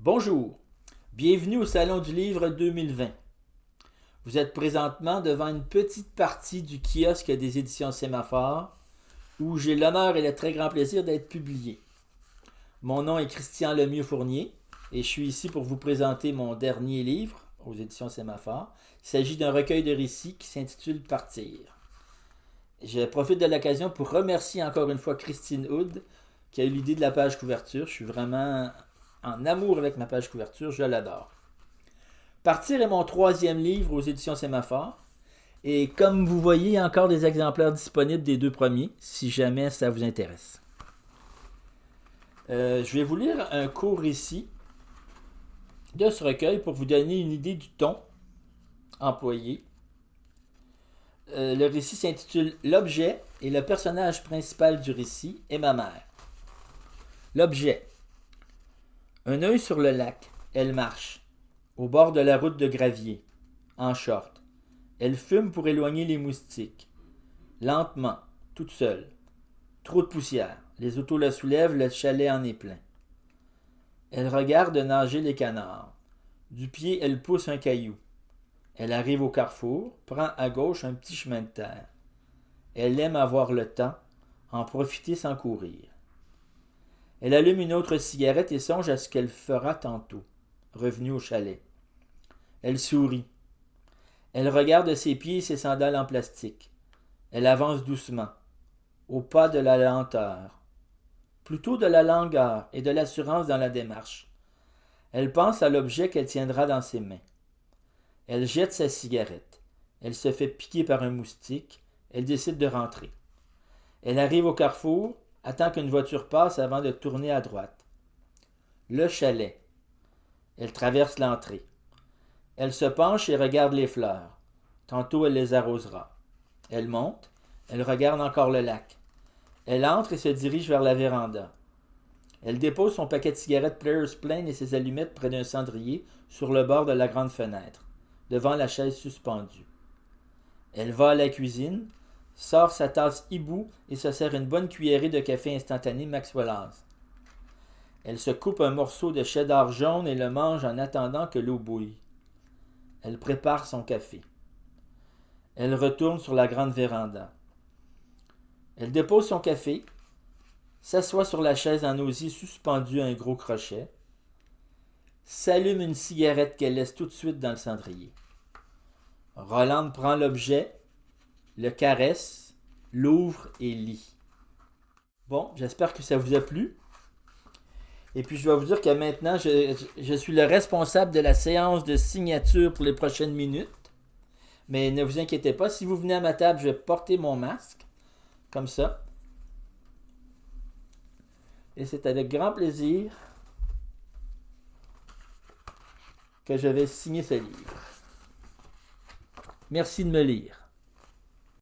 Bonjour, bienvenue au Salon du Livre 2020. Vous êtes présentement devant une petite partie du kiosque des éditions Sémaphore, où j'ai l'honneur et le très grand plaisir d'être publié. Mon nom est Christian Lemieux-Fournier, et je suis ici pour vous présenter mon dernier livre aux éditions Sémaphore. Il s'agit d'un recueil de récits qui s'intitule Partir. Je profite de l'occasion pour remercier encore une fois Christine Hood, qui a eu l'idée de la page couverture. Je suis vraiment en amour avec ma page couverture, je l'adore. Partir est mon troisième livre aux éditions Sémaphore. Et comme vous voyez, il y a encore des exemplaires disponibles des deux premiers, si jamais ça vous intéresse. Je vais vous lire un court récit de ce recueil pour vous donner une idée du ton employé. Le récit s'intitule L'objet et le personnage principal du récit est ma mère. L'objet. Un œil sur le lac. Elle marche, au bord de la route de gravier, en short. Elle fume pour éloigner les moustiques. Lentement, toute seule. Trop de poussière. Les autos la soulèvent, le chalet en est plein. Elle regarde nager les canards. Du pied, elle pousse un caillou. Elle arrive au carrefour, prend à gauche un petit chemin de terre. Elle aime avoir le temps, en profiter sans courir. Elle allume une autre cigarette et songe à ce qu'elle fera tantôt, revenue au chalet. Elle sourit. Elle regarde ses pieds et ses sandales en plastique. Elle avance doucement, au pas de la lenteur, plutôt de la langueur et de l'assurance dans la démarche. Elle pense à l'objet qu'elle tiendra dans ses mains. Elle jette sa cigarette. Elle se fait piquer par un moustique. Elle décide de rentrer. Elle arrive au carrefour, attend qu'une voiture passe avant de tourner à droite. Le chalet. Elle traverse l'entrée. Elle se penche et regarde les fleurs. Tantôt elle les arrosera. Elle monte. Elle regarde encore le lac. Elle entre et se dirige vers la véranda. Elle dépose son paquet de cigarettes Players Plain et ses allumettes près d'un cendrier sur le bord de la grande fenêtre, devant la chaise suspendue. Elle va à la cuisine, sort sa tasse hibou et se sert une bonne cuillerée de café instantané Maxwell's. Elle se coupe un morceau de cheddar jaune et le mange en attendant que l'eau bouille. Elle prépare son café. Elle retourne sur la grande véranda. Elle dépose son café, s'assoit sur la chaise en osier suspendue à un gros crochet, s'allume une cigarette qu'elle laisse tout de suite dans le cendrier. Rolande prend l'objet, le caresse, l'ouvre et lit. Bon, j'espère que ça vous a plu. Et puis je dois vous dire que maintenant, je suis le responsable de la séance de signature pour les prochaines minutes. Mais ne vous inquiétez pas, si vous venez à ma table, je vais porter mon masque, comme ça. Et c'est avec grand plaisir que je vais signer ce livre. Merci de me lire.